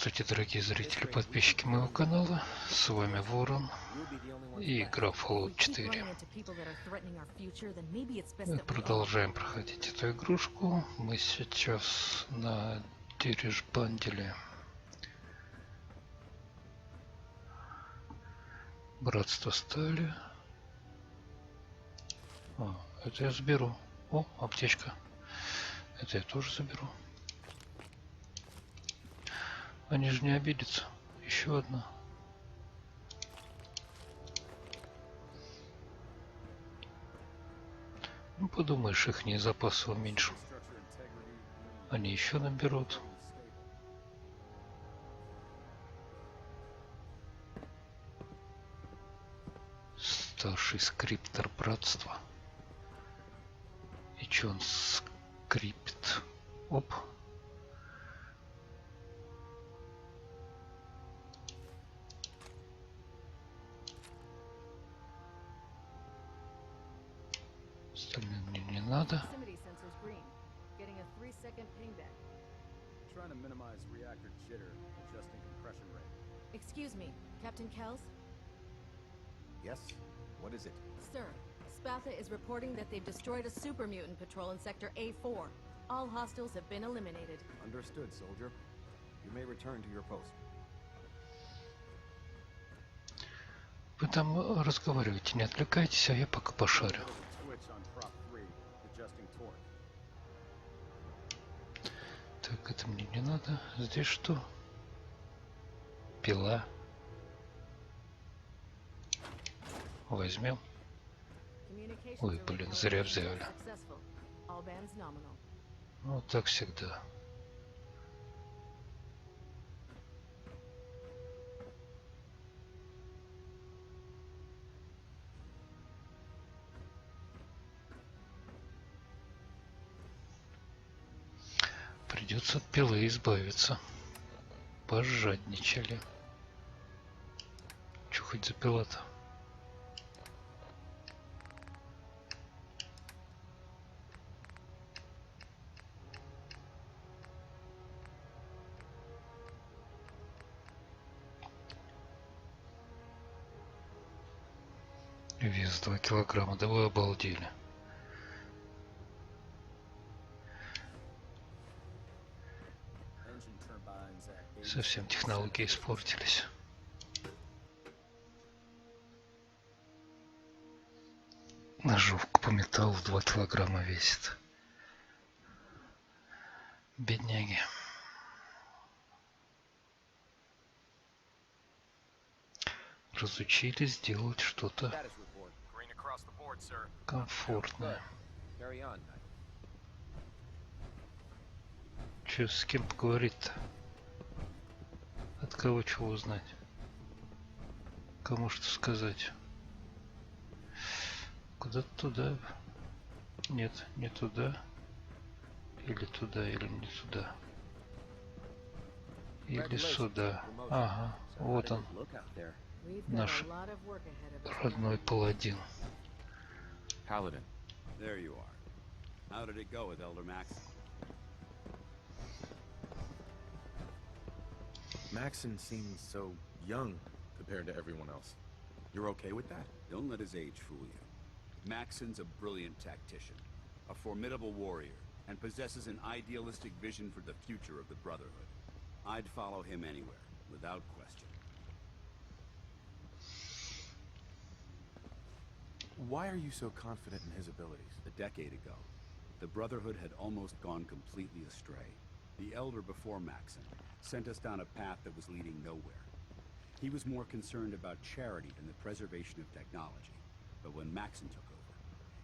Здравствуйте, дорогие зрители, подписчики моего канала. С вами Ворон и игра Fallout 4. Мы продолжаем проходить эту игрушку. Мы сейчас на дирижбанделе Братства Стали. Это я заберу. О, аптечка. Это я тоже заберу. Они же не обидятся. Еще одна. Ну, подумаешь, их запасы уменьшим. Они еще наберут. Старший скриптор братства. И че он скрипит? Оп. Остальное мне не надо. Excuse me, Captain Kells? Yes? What is it? Sir, Spatha is reporting that they've destroyed a super mutant patrol in Sector A4. All hostiles have been eliminated. Understood, soldier. You may return to your post. Вы там разговариваете, не отвлекайтесь, а я пока пошарю. Так, это мне не надо. Здесь что? Пила. Возьмем. Ой, блин, зря взяли. Вот так всегда. Придется от пилы избавиться. Пожадничали. Чё хоть за пила-то? Вес 2 килограмма, да вы обалдели. Совсем технологии испортились. Ножовка по металлу 2 килограмма весит. Бедняги. Разучились делать что-то комфортное. Че, с кем поговорить-то? От кого чего узнать? Кому что сказать? Куда-то туда? Нет, не туда. Или туда, или не туда. Или сюда. Ага, вот он. Наш родной паладин. Paladin. There you are. How did it go with Elder Maxon? Maxon seems so young compared to everyone else. You're okay with that? Don't let his age fool you. Maxon's a brilliant tactician, a formidable warrior, and possesses an idealistic vision for the future of the Brotherhood. I'd follow him anywhere, without question. Why are you so confident in his abilities? A decade ago, the Brotherhood had almost gone completely astray. The Elder before Maxon sent us down a path that was leading nowhere. He was more concerned about charity than the preservation of technology. But when Maxon took over,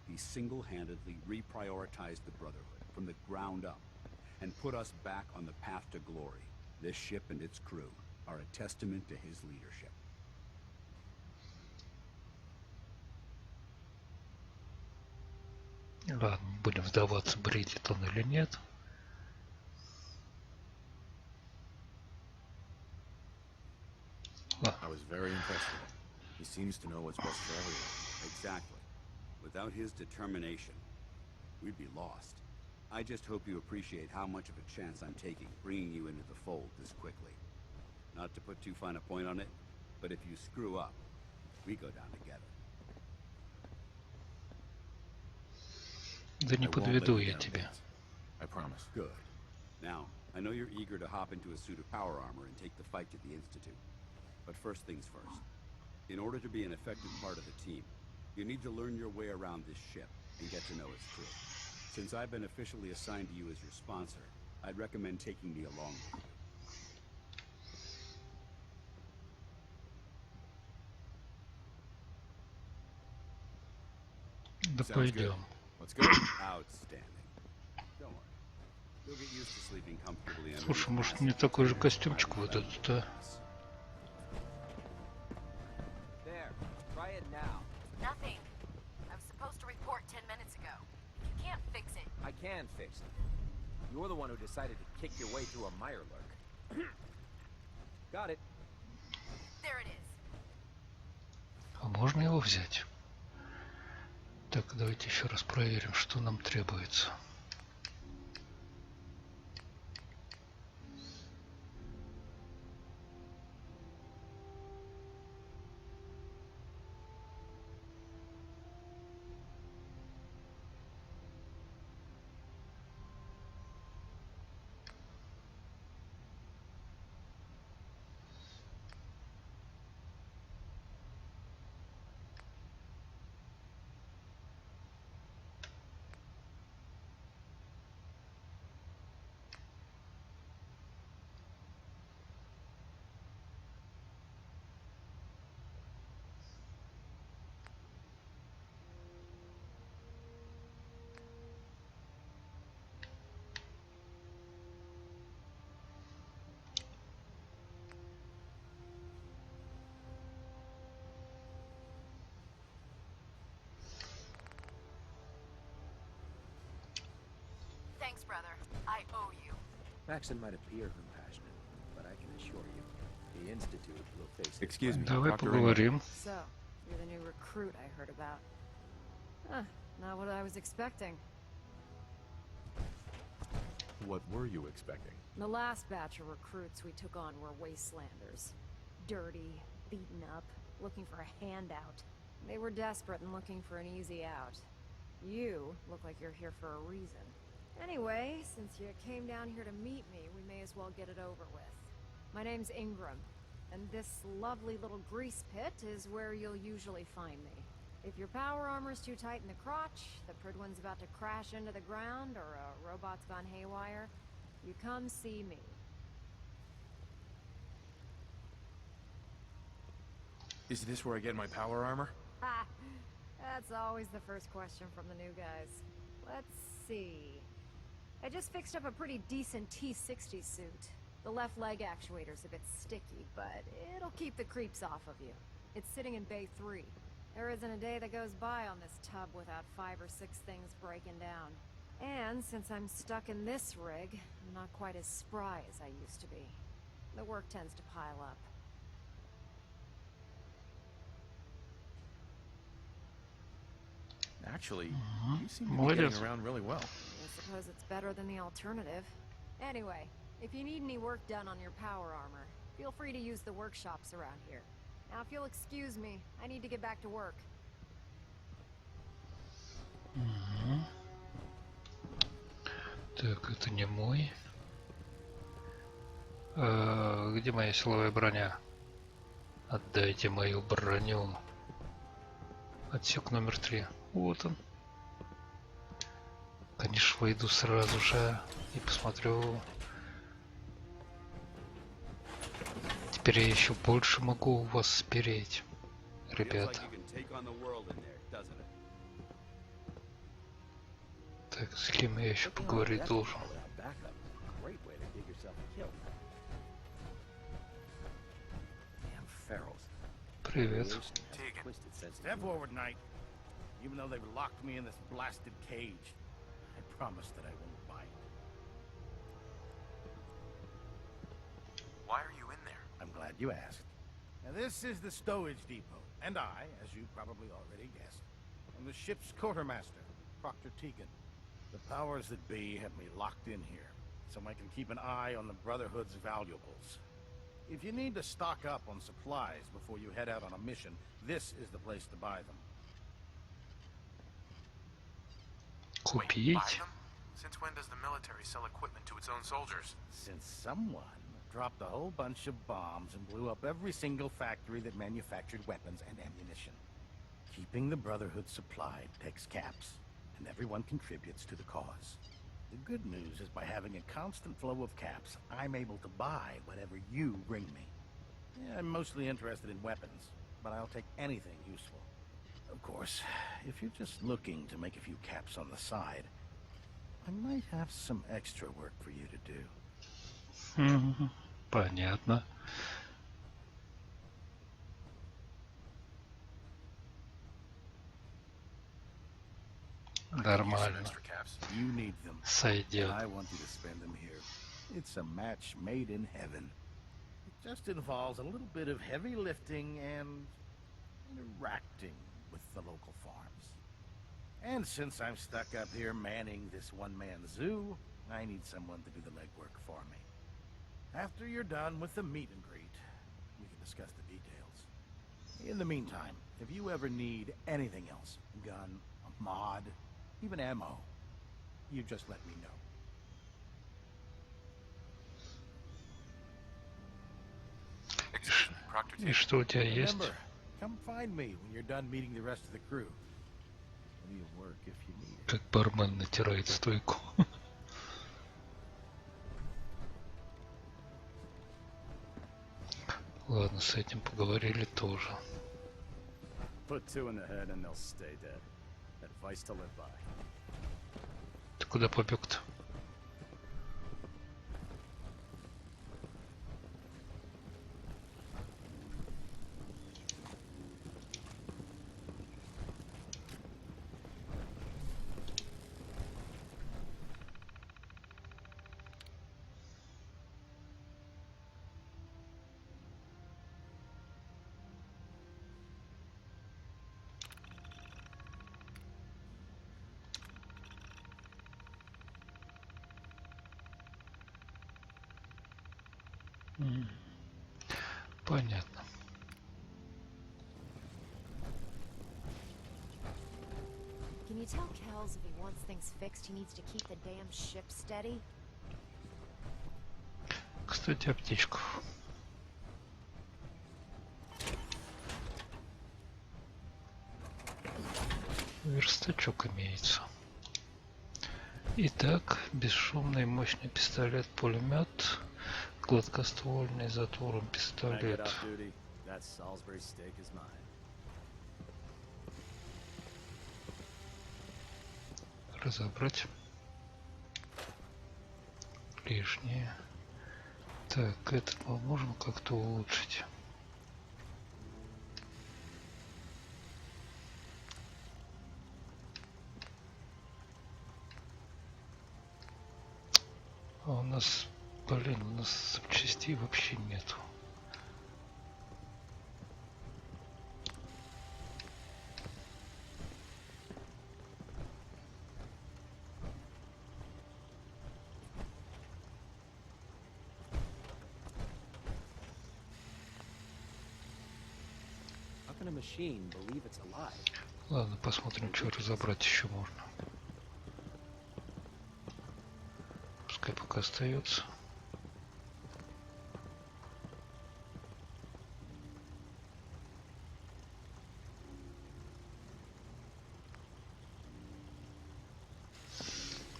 he single-handedly reprioritized the Brotherhood from the ground up and put us back on the path to glory. This ship and its crew are a testament to his leadership. Ладно, будем вдаваться, бредит он или нет. I was very impressed with him. He seems to know what's best for everyone. Exactly. Without his determination, we'd be lost. I just hope you appreciate how much of a chance I'm taking bringing you into the fold this quickly. Not to put too fine a point on it, but if you screw up, we go down together. Да не I won't let подведу you я down, тебя. Vince. I promise. Good. Now, I know you're eager to hop into a suit of power armor and take the fight to the Institute. But first things first. In order to be an effective part of the team, you need to learn your way around this ship and get to know its crew. Since I've been officially assigned to you as your sponsor, I'd recommend taking me along with you. Да Sounds good. пойдем. Let's go. Outstanding. Don't worry. You'll get used to sleeping comfortably under Слушай, these может мне massive такой же chairs костюмчик provided вот by этот, а? There, try it now. Nothing. I was supposed to report 10 minutes ago. You can't fix it. I can fix it. You're the one who decided to kick your way through a Mirelurk. Got it. There it is. А можно его взять? Так, давайте еще раз проверим, что нам требуется. Thanks, brother. I owe you. Maxon might appear compassionate, but I can assure you, the Institute will face it. Excuse me, Давай Dr. поговорим. So, you're the new recruit I heard about. Huh, not what I was expecting. What were you expecting? The last batch of recruits we took on were wastelanders. Dirty, beaten up, looking for a handout. They were desperate and looking for an easy out. You look like you're here for a reason. Anyway, since you came down here to meet me, we may as well get it over with. My name's Ingram, and this lovely little grease pit is where you'll usually find me. If your power armor's too tight in the crotch, the Pridwin's about to crash into the ground, or a robot's gone haywire, you come see me. Is this where I get my power armor? Ha! That's always the first question from the new guys. Let's see. I just fixed up a pretty decent T-60 suit. The left leg actuator's a bit sticky, but it'll keep the creeps off of you. It's sitting in Bay 3. There isn't a day that goes by on this tub without 5 or 6 things breaking down. And since I'm stuck in this rig, I'm not quite as spry as I used to be. The work tends to pile up. Actually, you seem to be Молодец. getting around really well. I suppose it's better than the alternative. Anyway, if you need any work done on your power armor, feel free to use the workshops around here. Now, if you'll excuse me, I need to get back to work. Так, это не мой. Где моя силовая броня? Отдайте мою броню. Отсек номер 3. Вот он. Конечно, войду сразу же и посмотрю. Теперь я еще больше могу у вас спереть, ребята. Так, с кем я еще поговорить должен? Great way to dig yourself a kill. Damn ferals. Привет. Twisted sense of Step humor. forward, Knight. Even though they've locked me in this blasted cage, I promise that I won't bite. Why are you in there? I'm glad you asked. Now, this is the stowage depot, and I, as you probably already guessed, am the ship's quartermaster, Proctor Tegan. The powers that be have me locked in here, so I can keep an eye on the Brotherhood's valuables. If you need to stock up on supplies before you head out on a mission, this is the place to buy them. Купить? Since when does the military sell equipment to its own soldiers? Since someone dropped a whole bunch of bombs and blew up every single factory that manufactured weapons and ammunition. Keeping the Brotherhood supplied takes caps, and everyone contributes to the cause. The good news is by having a constant flow of caps, I'm able to buy whatever you bring me. Yeah, I'm mostly interested in weapons, but I'll take anything useful. Of course, if you're just looking to make a few caps on the side, I might have some extra work for you to do. Понятно. Нормально. You need them. Сойдет. I want you to spend them here. It's a match made in heaven. It just involves a little bit of heavy lifting and interacting with the local farms. And since I'm stuck up here manning this one-man zoo, I need someone to do the legwork for me. After you're done with the meet and greet, we can discuss the details. In the meantime, if you ever need anything else, gun, a mod, even ammo, you just let me know. И что у тебя есть? Remember, come find me when you're done meeting the rest of the crew. We'll work if you need it. Как бармен натирает стойку. Ладно, с этим поговорили тоже. Put two in the head and they'll stay dead. Advice to live by. Ты куда побег-то? Понятно. Can you tell Kells if he wants things fixed, he needs to keep the damn ship steady? Кстати, аптечку. Верстачок имеется. Итак, бесшумный мощный пистолет-пулемет, гладкоствольный затвором пистолет. Разобрать. Лишнее. Так, этот мы можем как-то улучшить. А у нас, блин, у нас запчастей вообще нету. Ладно, посмотрим, что разобрать еще можно. Пускай пока остается.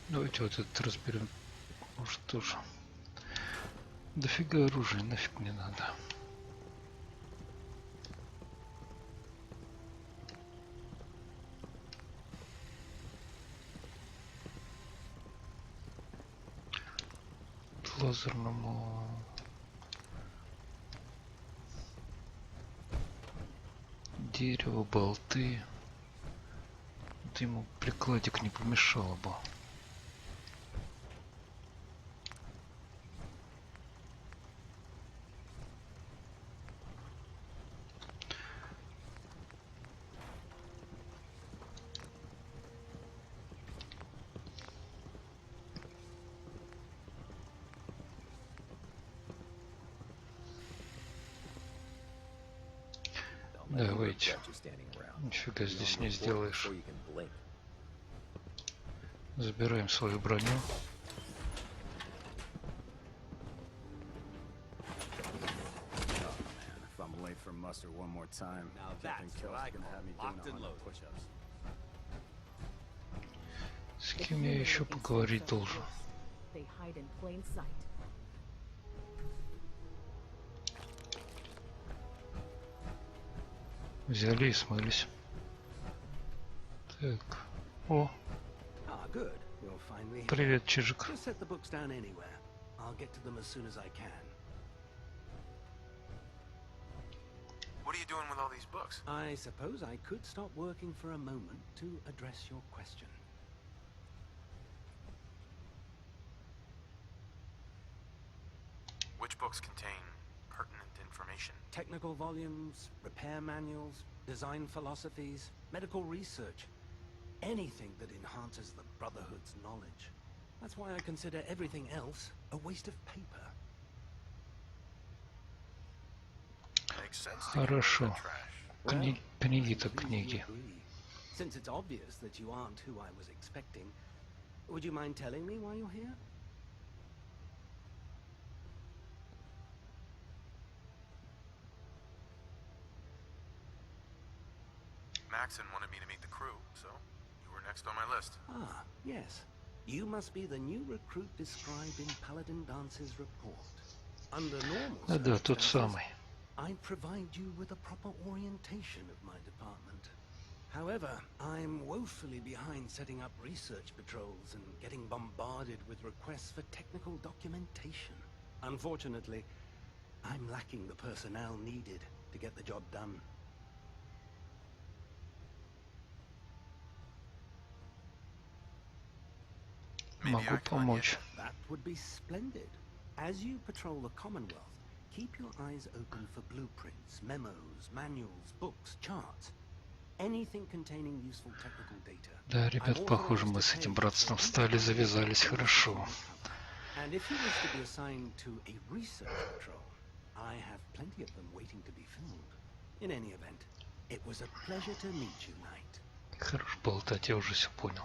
Давайте вот этот разберем. Может тоже. Дофига оружия, нафиг не надо. Лазерному дерево, болты. Вот ему прикладик не помешало бы. Да, Like you выйти. regret you standing around. Нифига Be здесь on не your fork сделаешь. before you can blink. Забираем свою броню. If I'm late for muster one more time, Now Captain that's Kill's what I gonna call have me locked doing and 100 loaded. push-ups. С кем я еще поговорить должен? They hide in plain sight. Взяли и смылись. Так. О, Ah, good. You're finally here. привет, Чижик. Just set the books down anywhere. I'll get to them as soon as I can. What are you doing with all these books? I suppose I could stop working for a moment to address your question. Which books contain pertinent information? Technical volumes, repair manuals, design philosophies, medical research. Anything that enhances the Brotherhood's knowledge. That's why I consider everything else a waste of paper. Makes sense to get rid of Хорошо. the trash. Книги I'm так pleased книги. you agree. Since it's obvious that you aren't who I was expecting, would you mind telling me why you're here? Maxon wanted me to meet the crew, so you were next on my list. Ah, yes. You must be the new recruit described in Paladin Dance's report. Under normal Да, тот circumstances, самый. I'd provide you with a proper orientation of my department. However, I'm woefully behind setting up research patrols and getting bombarded with requests for technical documentation. Unfortunately, I'm lacking the personnel needed to get the job done. Maybe I Могу can lend you a помочь. That would be splendid. As you patrol the Commonwealth, keep your eyes open for blueprints, memos, manuals, books, charts. Anything containing useful technical data. Да, ребят, похоже, мы с этим братством стали, завязались хорошо. And if you wish to be assigned to a research patrol, I have plenty of them waiting to be filled. In any event, it was a pleasure to meet you, Knight. Хорош болтать, я уже все понял.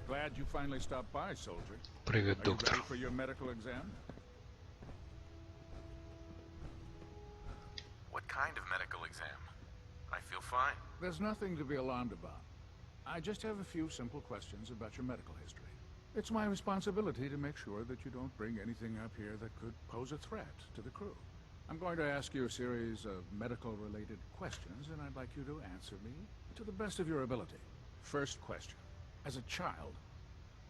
Glad you finally stopped by, soldier. Привет, Are you доктор. ready for your medical exam? What kind of medical exam? I feel fine. There's nothing to be alarmed about. I just have a few simple questions about your medical history. It's my responsibility to make sure that you don't bring anything up here that could pose a threat to the crew. I'm going to ask you a series of medical-related questions, and I'd like you to answer me to the best of your ability. First question. As a child,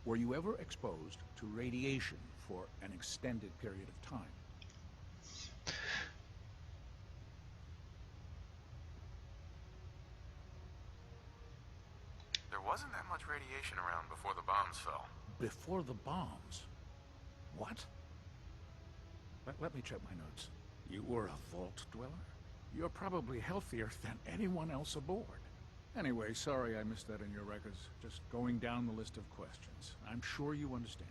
were you ever exposed to radiation for an extended period of time? There wasn't that much radiation around before the bombs fell. Before the bombs? What? Let me check my notes. You were a vault dweller? You're probably healthier than anyone else aboard. Anyway, sorry I missed that in your records. Just going down the list of questions. I'm sure you understand.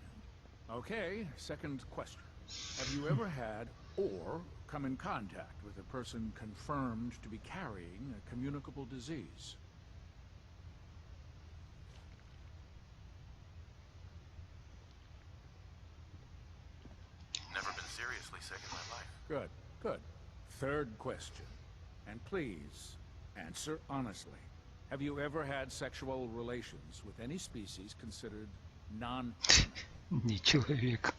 Okay, second question. Have you ever had or come in contact with a person confirmed to be carrying a communicable disease? Never been seriously sick in my life. Good, good. Third question. And please, answer honestly. Have you ever had sexual relations with any species considered non-human? Не человек.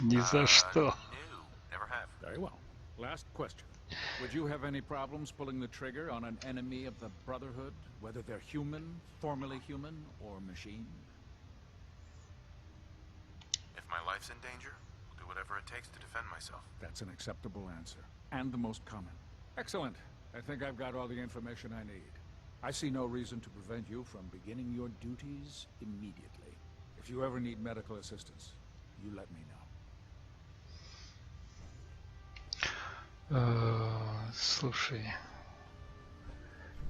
Ни за что. No, never have. Very well. Last question. Would you have any problems pulling the trigger on an enemy of the Brotherhood, whether they're human, formerly human, or machine? If my life's in danger, I'll do whatever it takes to defend myself. That's an acceptable answer, and the most common. Excellent. I think I've got all the information I need. I see no reason to prevent you from beginning your duties immediately. If you ever need medical assistance, you let me know. Слушай,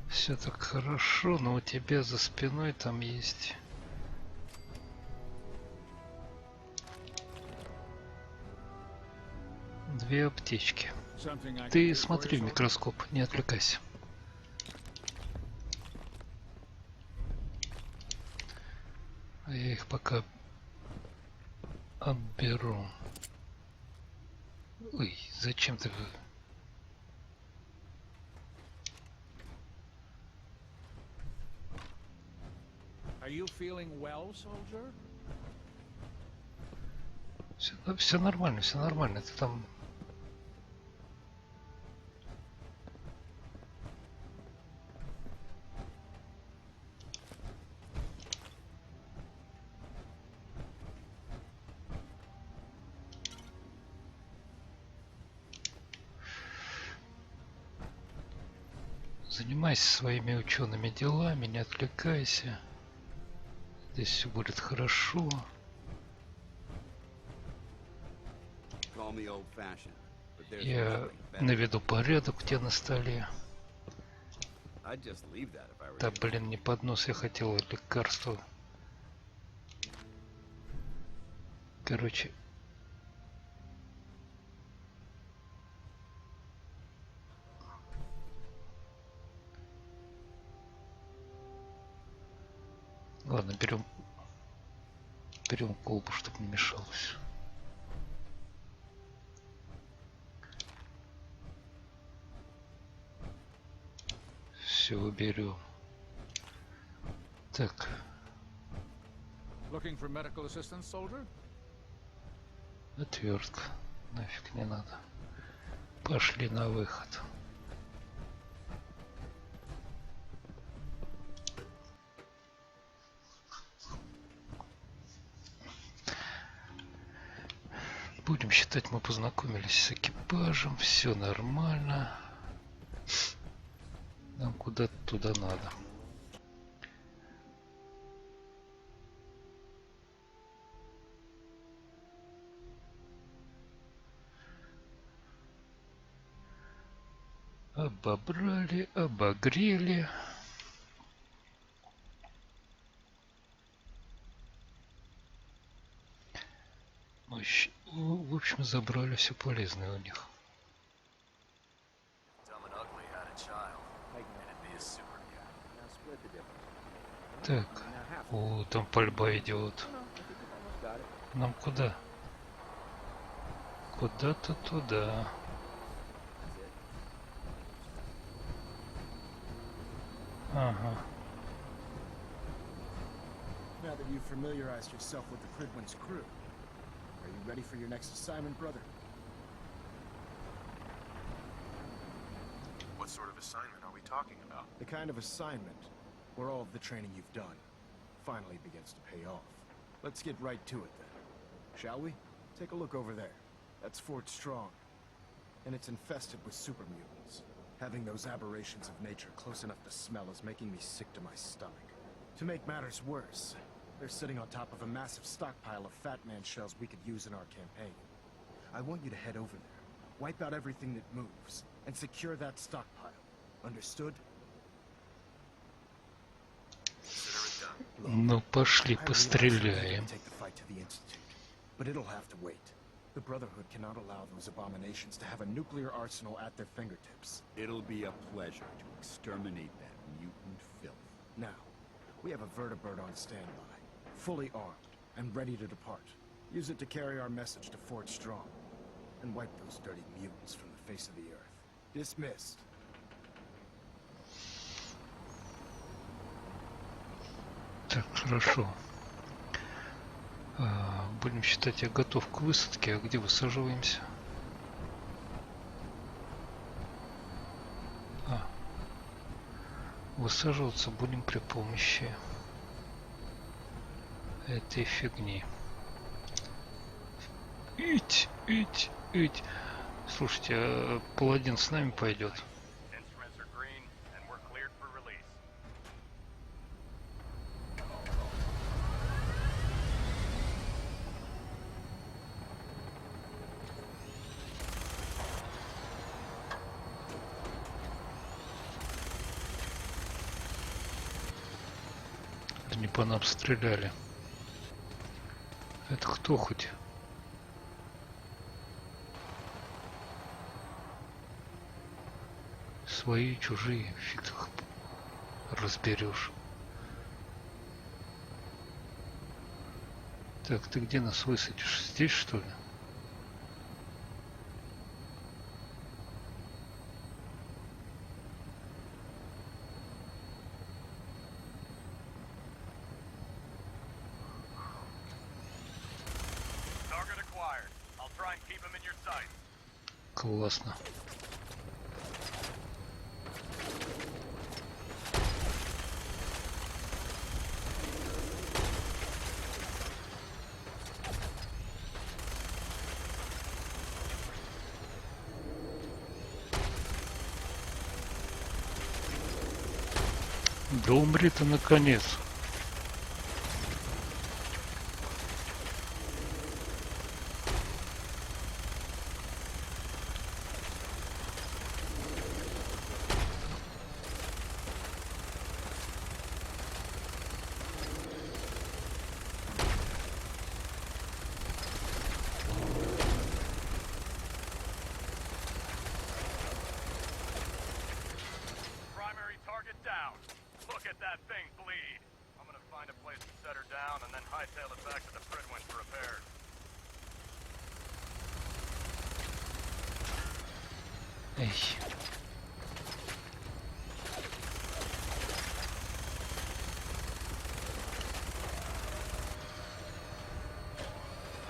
все так хорошо, но у тебя за спиной там есть 2 аптечки. Something I can Ты do for смотри you, в soldier? микроскоп, не отвлекайся. А я их пока обберу. Ой, зачем ты... Are you feeling well, soldier? Все нормально, все нормально. Ты там... Занимайся своими учеными делами, не отвлекайся. Здесь все будет хорошо. Call me old-fashioned, but there's Я nothing better. наведу порядок у тебя на столе. I'd just leave that if I were Да, you. блин, не поднос, я хотел лекарство. Короче. Ладно, берем колбу, чтобы не мешалось. Все берем. Так, Looking for medical assistance, soldier? отвертка. Нафиг не надо. Пошли на выход. Будем считать, мы познакомились с экипажем, все нормально. Нам куда-то туда надо. Обобрали, обогрели. В общем, забрали все полезное у них. Так, о, там пальба идет. Нам куда? Куда-то туда. Ага. Now that you've familiarized yourself with the Pridwin's crew, are you ready for your next assignment, brother? What sort of assignment are we talking about? The kind of assignment where all of the training you've done finally begins to pay off. Let's get right to it then. Shall we? Take a look over there. That's Fort Strong. And it's infested with super mutants. Having those aberrations of nature close enough to smell is making me sick to my stomach. To make matters worse, they're sitting on top of a massive stockpile of Fat Man shells we could use in our campaign. I want you to head over there, wipe out everything that moves, and secure that stockpile. Understood? Ну, пошли, постреляем. Take the fight to the Institute, but it'll have to wait. The Brotherhood cannot allow those abominations to have a nuclear arsenal at their fingertips. It'll be a pleasure to exterminate that mutant filth. Now, we have a vertibird on standby, fully armed and ready to depart. Use it to carry our message to Fort Strong, and wipe those dirty mutants from the face of the earth. Dismissed. Так, хорошо. Будем считать, я готов к высадке. А где высаживаемся? Высаживаться будем при помощи этой фигни. Ить. Слушайте, а паладин с нами пойдет? Не по нам стреляли. Это кто хоть? Свои, чужие, фиг их разберешь. Так, ты где нас высадишь? Здесь, что ли? Классно. Да умри ты наконец.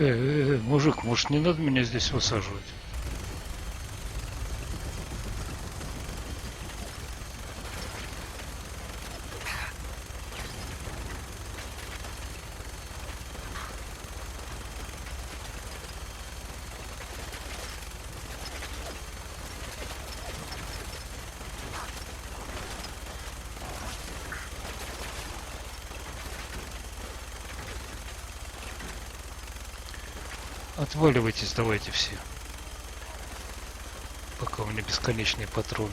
Эй. Мужик, может, не надо меня здесь высаживать? Отваливайтесь, давайте все. Пока у меня бесконечные патроны.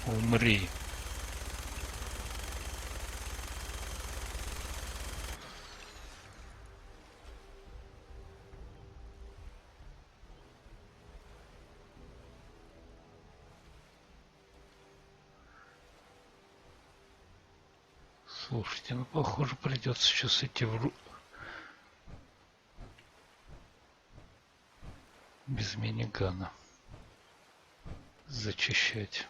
Умри. Слушайте, ну похоже придется сейчас идти без минигана зачищать.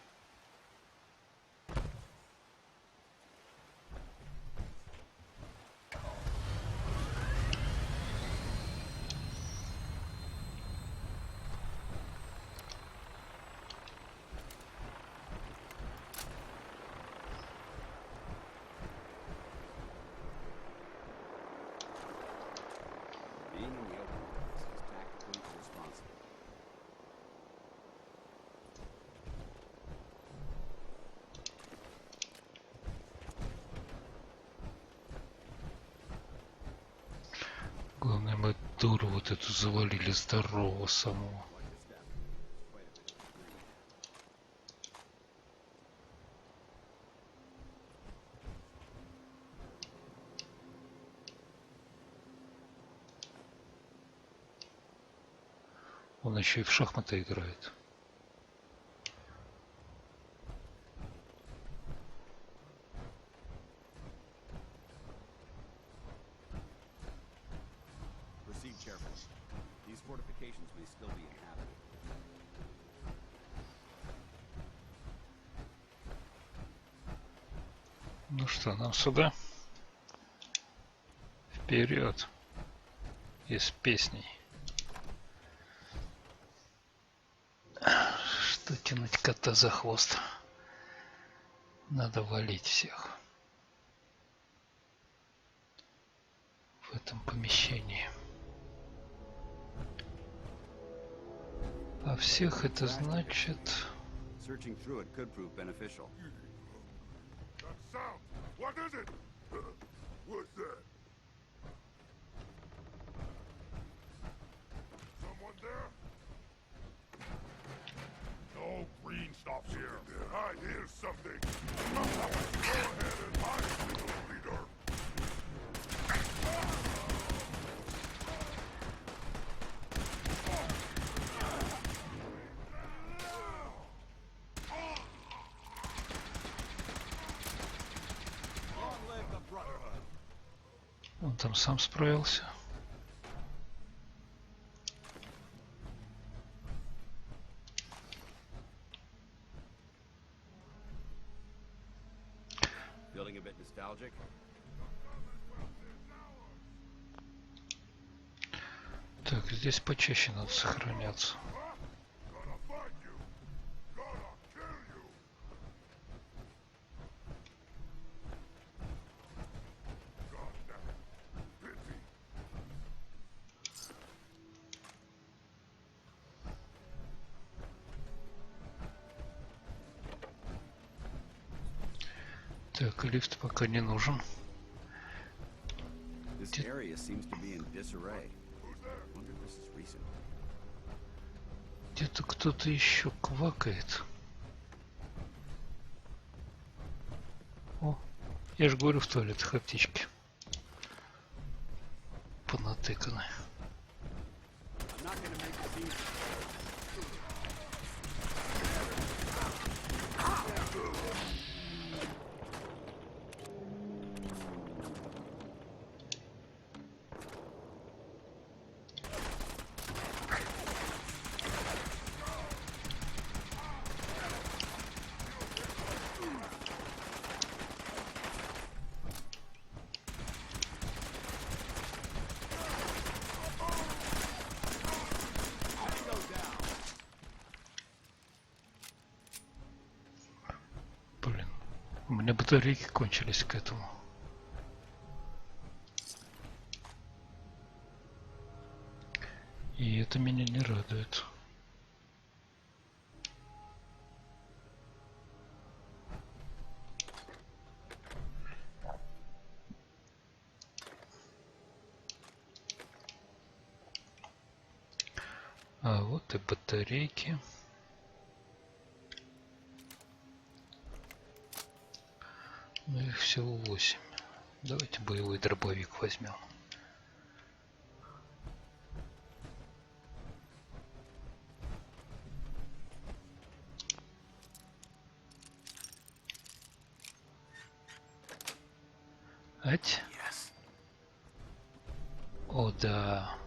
Главное, мы дуру вот эту завалили здорового самого. Он еще и в шахматы играет. Ну что, нам сюда? Вперед! И с песней. Что тянуть кота за хвост? Надо валить всех. В этом помещении. А всех это значит... Searching through it could prove beneficial. That sound! What is it? What's that? Someone there? No green stuff here. I hear something. там сам справился. Feeling a bit nostalgic? Так, здесь почаще надо сохраняться. Gonna find you. Gonna kill you. Goddamn pity. Так, лифт пока не нужен. This area seems to be in disarray. Wonder if this is recent. Где-то кто-то еще квакает. О, я же говорю, в туалетах аптечки понатыканы. I'm not gonna make a scene. Блин, у меня батарейки кончились к этому. И это меня не радует. А вот и батарейки. Ну их всего 8. Давайте боевой дробовик возьмем. Ать. О, да.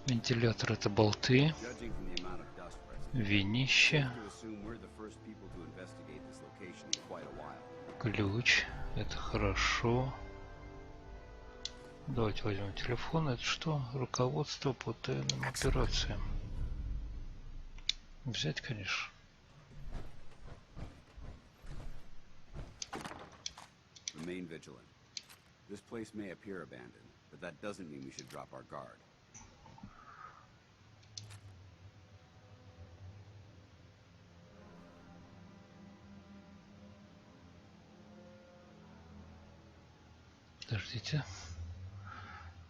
Вентилятор — это болты. Judging from the amount of dust present, Винище. to assume we're the first people to investigate this location in quite a while. Ключ. Это хорошо. Давайте возьмем телефон. Это что? Руководство по тайным операциям. Взять, конечно. Remain vigilant. This place may appear abandoned, but that doesn't mean we should drop our guard. Подождите.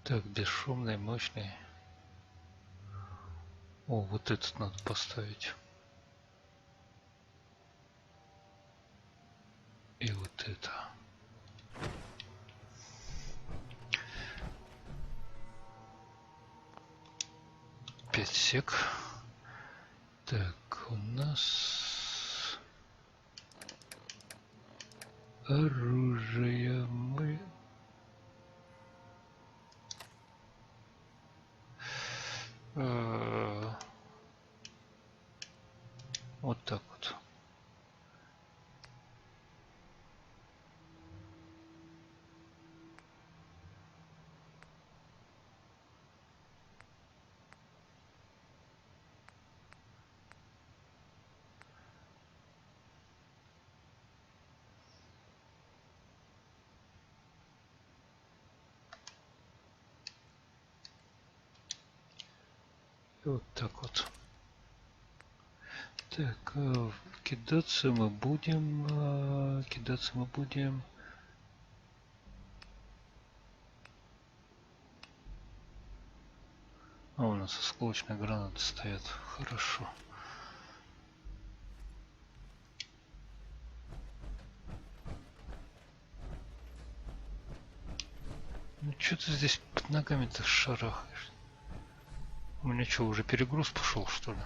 Так, бесшумный, мощный. О, вот этот надо поставить. И вот это. Пять сек. Так, у нас оружие. Мы вот так вот. И вот так вот. Так, кидаться мы будем. А у нас осколочные гранаты стоят. Хорошо. Ну что ты здесь под ногами-то шарахаешь? У меня что, уже перегруз пошел, что ли?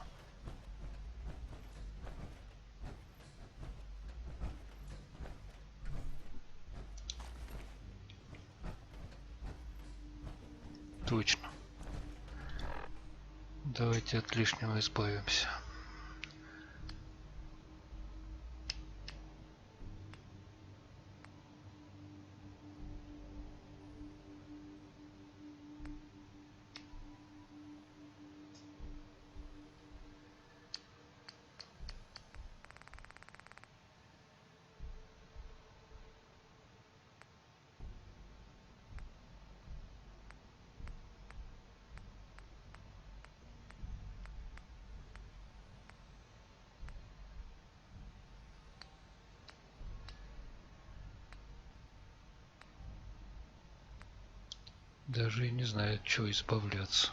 точно. Давайте от лишнего избавимся. Даже и не знаю, от чего избавляться.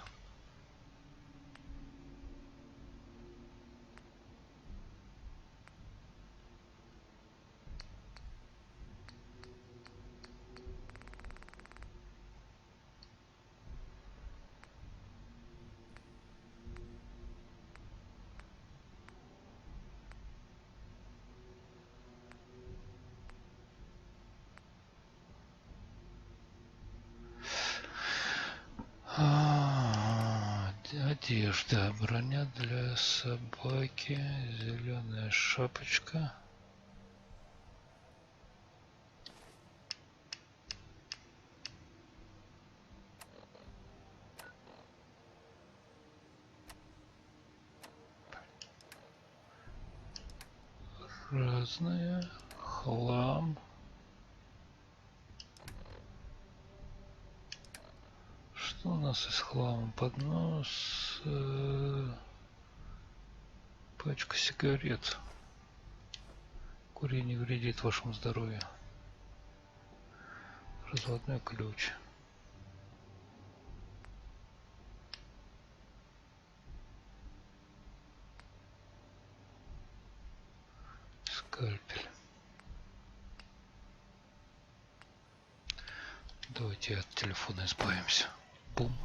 Одежда, броня для собаки, зеленая шапочка. Разное, хлам. Что у нас из хлама? Поднос, пачка сигарет. Курение вредит вашему здоровью. Разводной ключ. Скальпель. Давайте от телефона избавимся. Бум.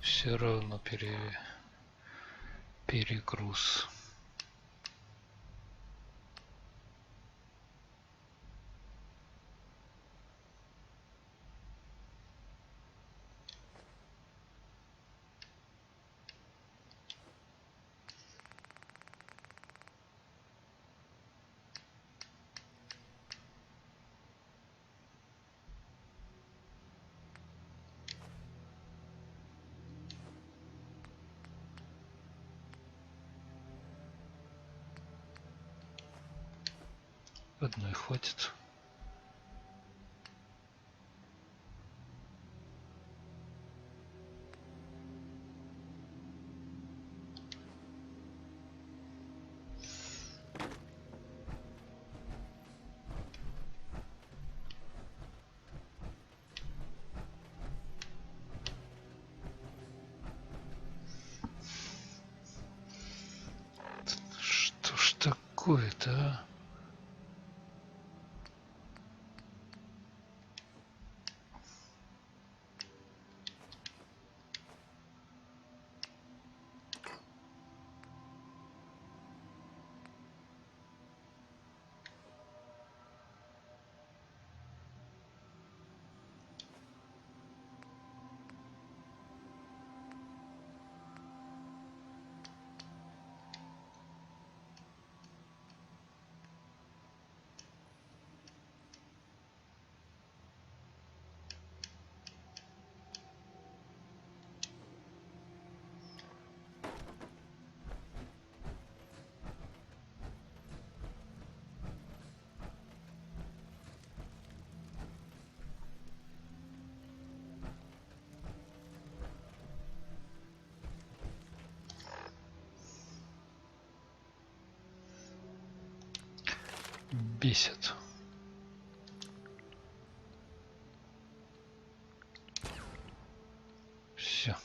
Все равно перегруз. Одной хватит. Что ж такое-то, а? Бесит. Все.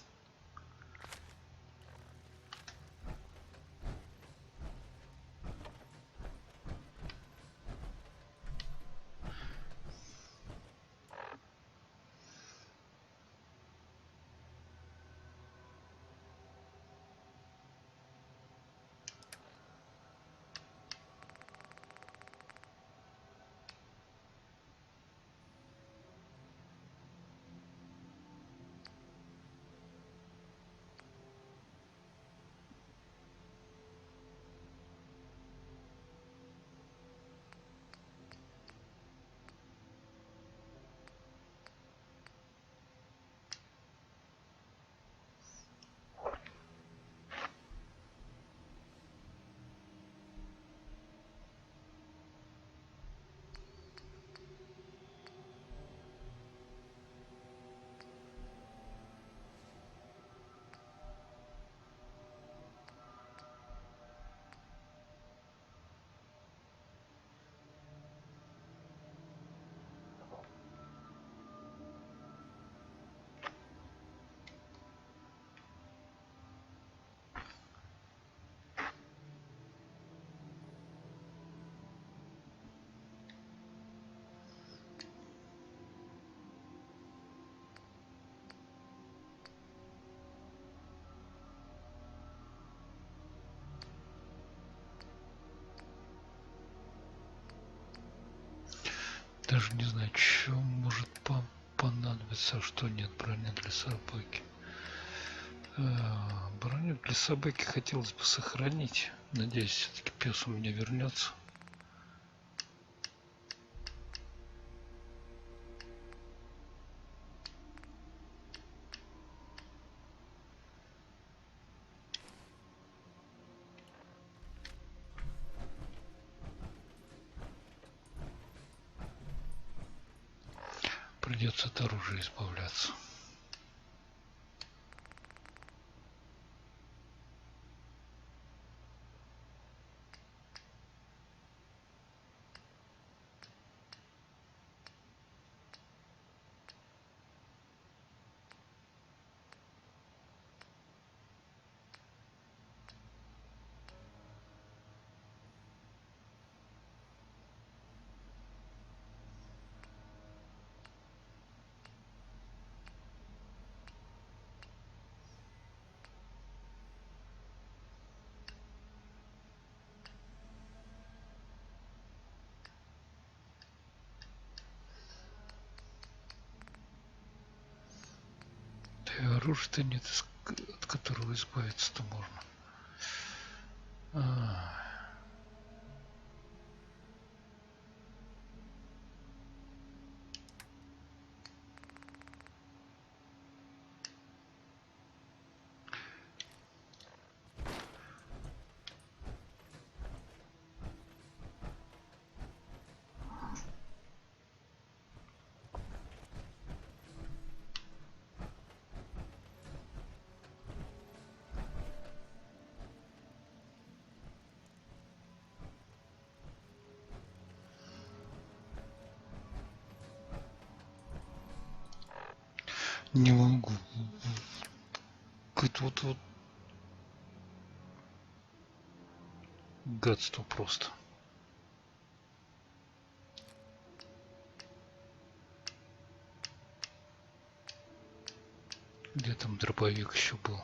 Даже не знаю, что может понадобиться, а что нет. Броня для собаки. Броню для собаки хотелось бы сохранить. Надеюсь, все-таки пес у меня вернется. Придется от оружия избавляться. Оружия-то нет, от которого избавиться-то можно. Не могу. Какое-то вот гадство просто. Где там дробовик еще был?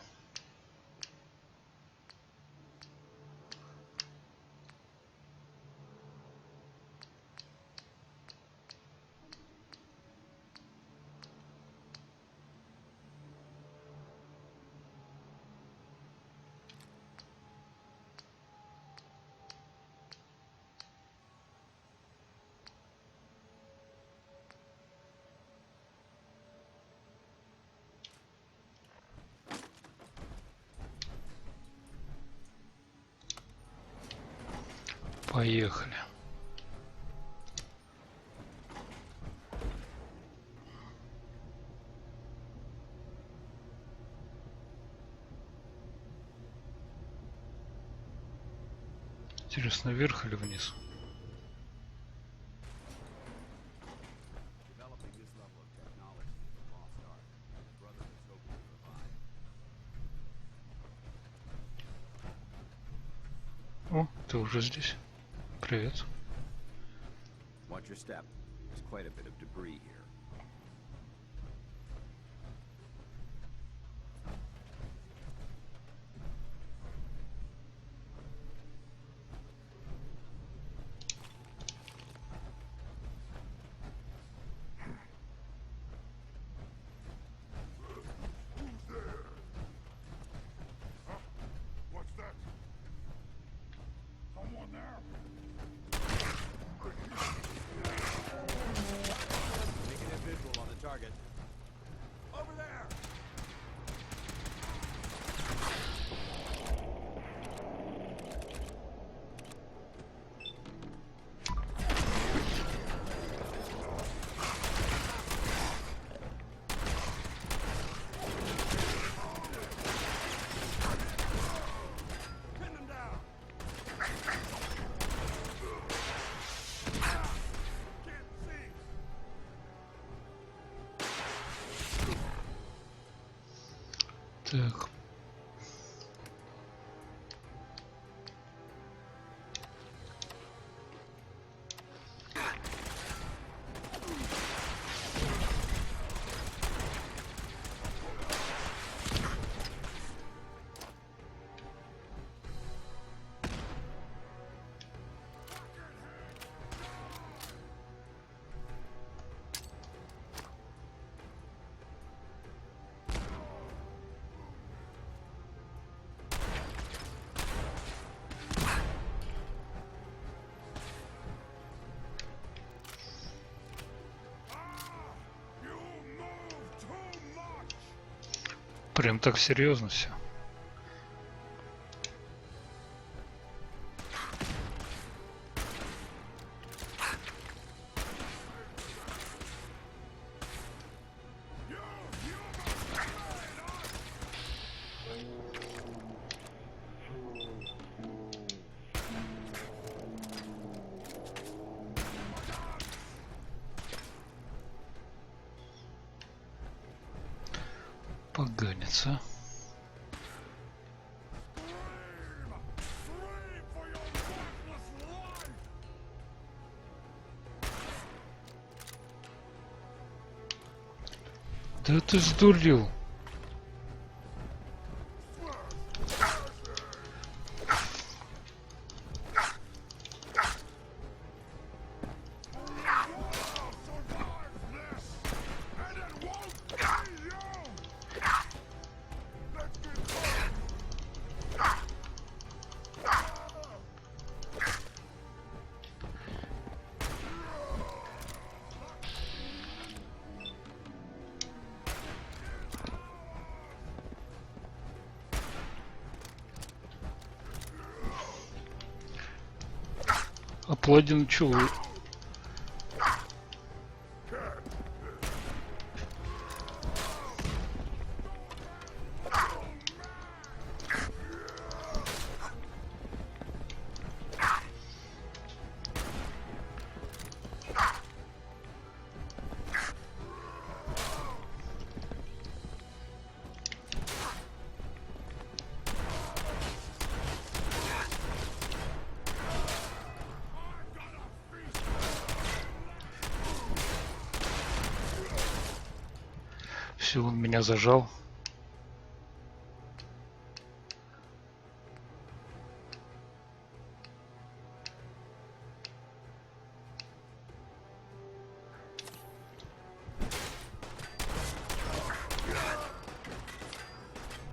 Поехали. Интересно, вверх или вниз? О, ты уже здесь. Привет. Watch your step. There's quite a bit of debris here. What's that? Someone there? Making a visual on the target. Over there! Pin them down! Can't see! Так. Прям так серьезно все. Поганится. Да ты сдурил. А паладин чего? Все, он меня зажал.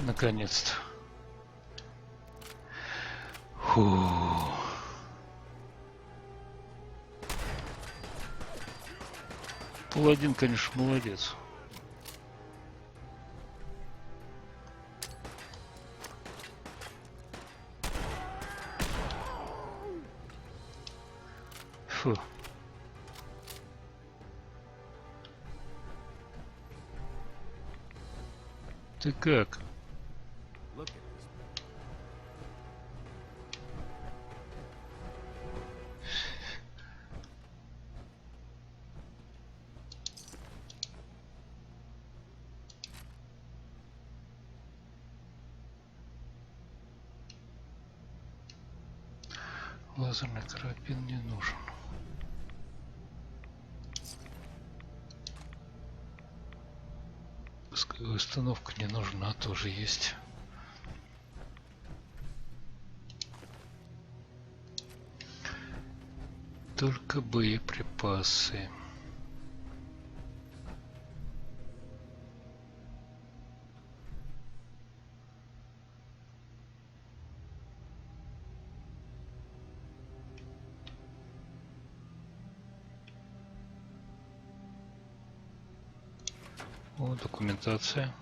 Наконец-то. Фу. Паладин, конечно, молодец. Фу. Ты как? Лазерный карабин не нужен. Пусковая установка не нужна, тоже есть. Только боеприпасы. О, документация.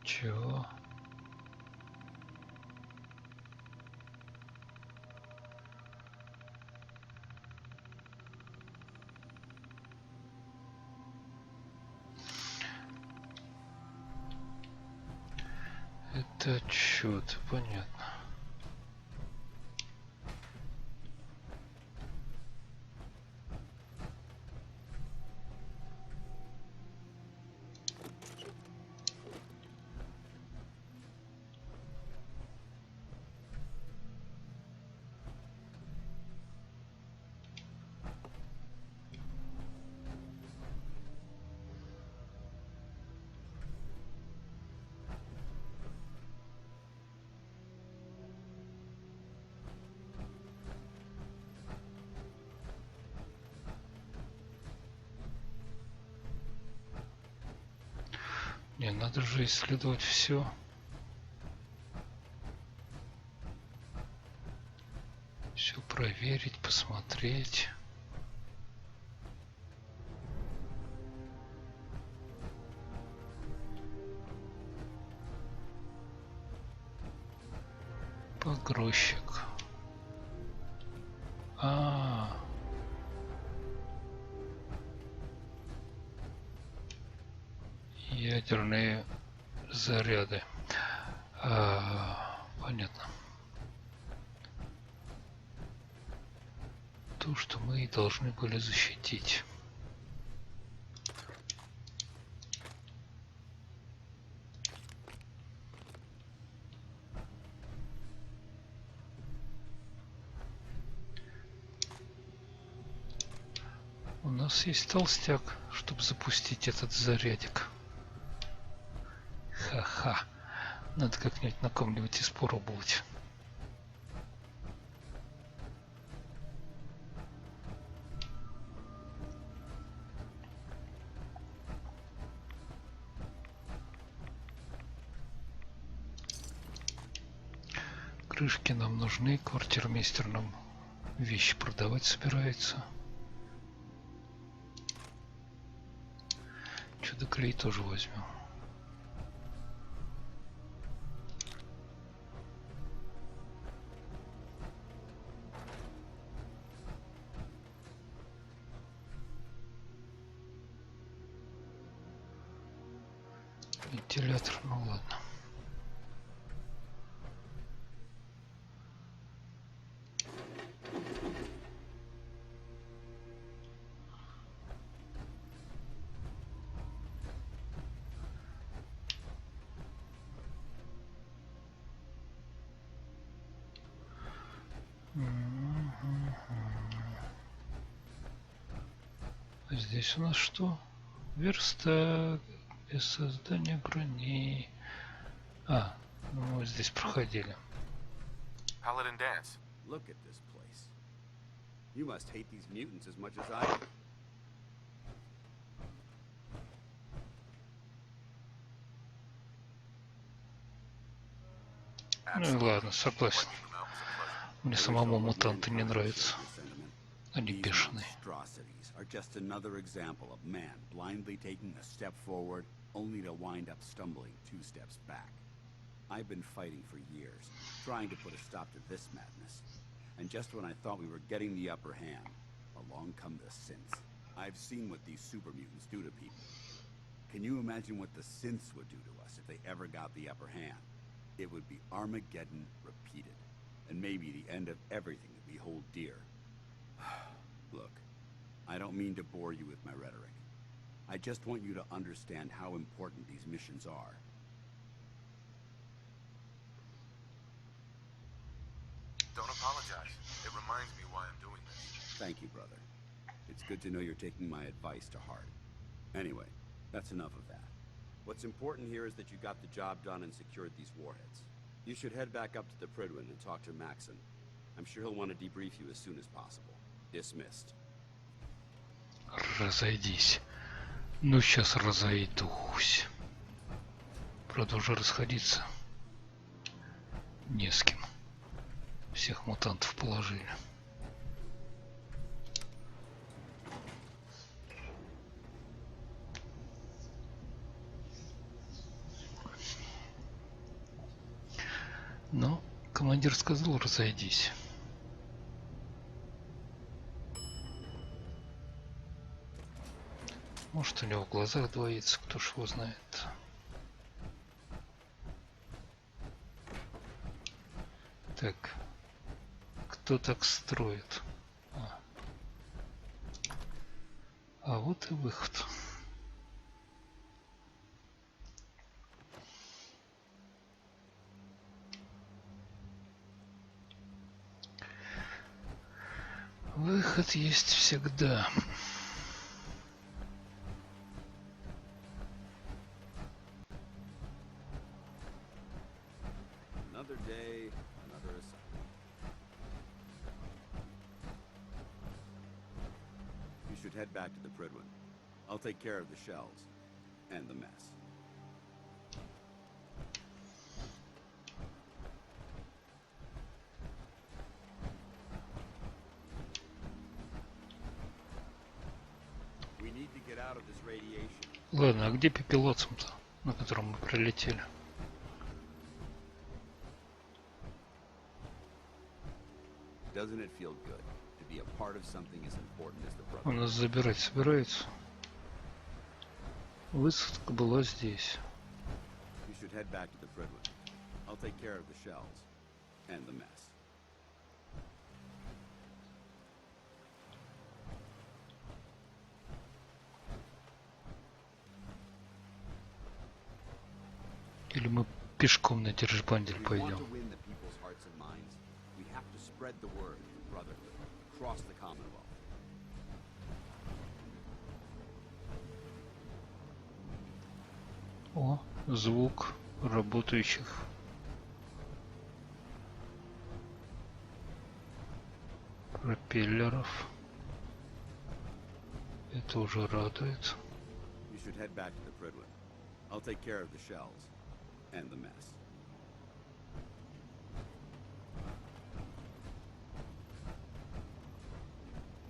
Чего? Это отчет, понятно. Не, надо же исследовать все. Все проверить. проверить, посмотреть. Погрузчик. Ядерные заряды. Понятно. То, что мы и должны были защитить. У нас есть толстяк, чтобы запустить этот зарядик. Ха-ха. Надо как-нибудь на ком-нибудь испробовать. Крышки нам нужны, квартирмейстер нам вещи продавать собирается. Чудо-клей тоже возьмем. Вентилятор, ну ладно. А здесь у нас что? Верстак. Без создания брони. Ну мы здесь проходили. Paladin dance. Look at this place. You must hate these mutants as much as I do. Ну и ладно, согласен. Мне самому мутанты не нравятся. Они бешеные. Are just another example of man blindly taking a step forward only to wind up stumbling 2 steps back. I've been fighting for years, trying to put a stop to this madness. And just when I thought we were getting the upper hand, along come the synths. I've seen what these super mutants do to people. Can you imagine what the synths would do to us if they ever got the upper hand? It would be Armageddon repeated, and maybe the end of everything that we hold dear. Look, I don't mean to bore you with my rhetoric. I just want you to understand how important these missions are. Don't apologize. It reminds me why I'm doing this. Thank you, brother. It's good to know you're taking my advice to heart. Anyway, that's enough of that. What's important here is that you got the job done and secured these warheads. You should head back up to the Prydwen and talk to Maxon. I'm sure he'll want to debrief you as soon as possible. Dismissed. Разойдись. Ну, сейчас разойдусь. Правда, уже расходиться не с кем. Всех мутантов положили. Но командир сказал, разойдись. Может, у него в глазах двоится, кто ж его знает. Так, кто так строит? А вот и выход. Выход есть всегда. Another day, another assignment. You should head back to the Prydwen. I'll take care of the shells and the mess. out of this radiation. Ладно, а где пепелоцем-то, на котором мы прилетели? Doesn't it feel good to be a part of something as important as the Он Brotherhood? нас забирать собирается. Высадка была здесь. You should head back to the Fridland. I'll take care of the shells and the mess. Или мы пешком на Держбандель If we want пойдем? to win the people's hearts and minds, we have to spread the word of Brotherhood across the Commonwealth. О, звук работающих. Пропеллеров. Это уже радует. You should head back to the Fridland. I'll take care of the shells and the mess.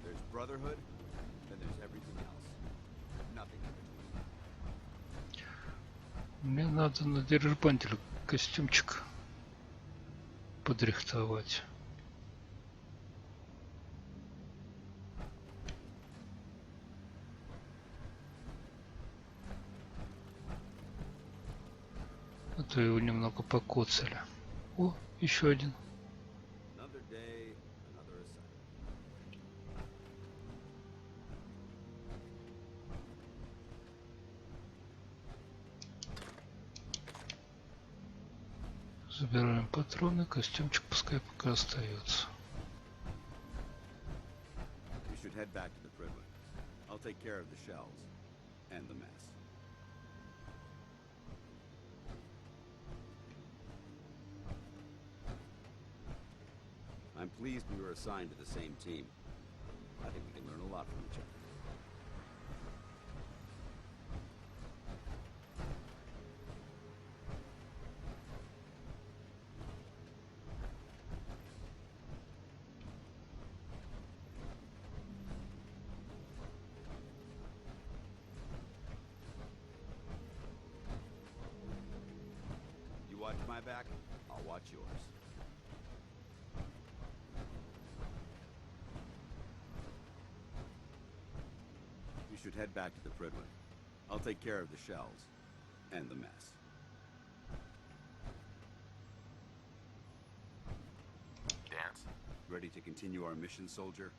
There's Brotherhood, then there's everything else. Nothing in between. Мне надо на Держбандель костюмчик подрихтовать. А то его немного покоцали. О, еще один. Another day, another assignment. Забираем патроны, костюмчик пускай пока остается. We should head back to the Fridland. I'll take care of the shells and the mess. I'm pleased we were assigned to the same team. I think we can learn a lot from each other. You watch my back, I'll watch yours. You should head back to the Fridland. I'll take care of the shells and the mess. Dance. Ready to continue our mission, soldier?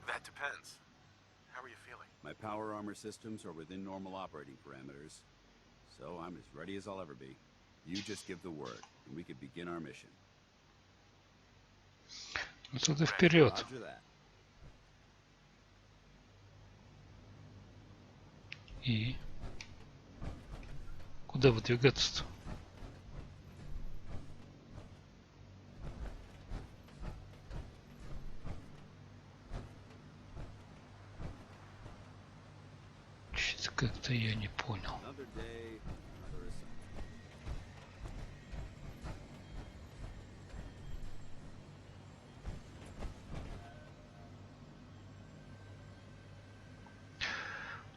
That depends. How are you feeling? My power armor systems are within normal operating parameters, so I'm as ready as I'll ever be. You just give the word, and we could begin our mission. Ну тогда вперед. Roger that. И куда выдвигаться-то? Что-то как-то я не понял. Another day, another assignment.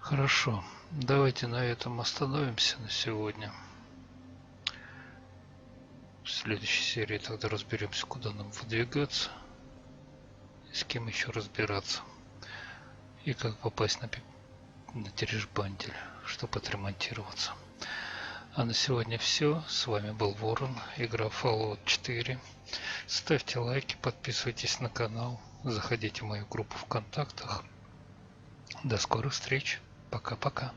Хорошо, давайте на этом остановимся на сегодня. В следующей серии тогда разберемся, куда нам выдвигаться, и с кем еще разбираться, и как попасть на Держбандель, чтобы отремонтироваться. А на сегодня все. С вами был Ворон, игра Fallout 4. Ставьте лайки, подписывайтесь на канал, заходите в мою группу ВКонтактах. До скорых встреч. Пока-пока.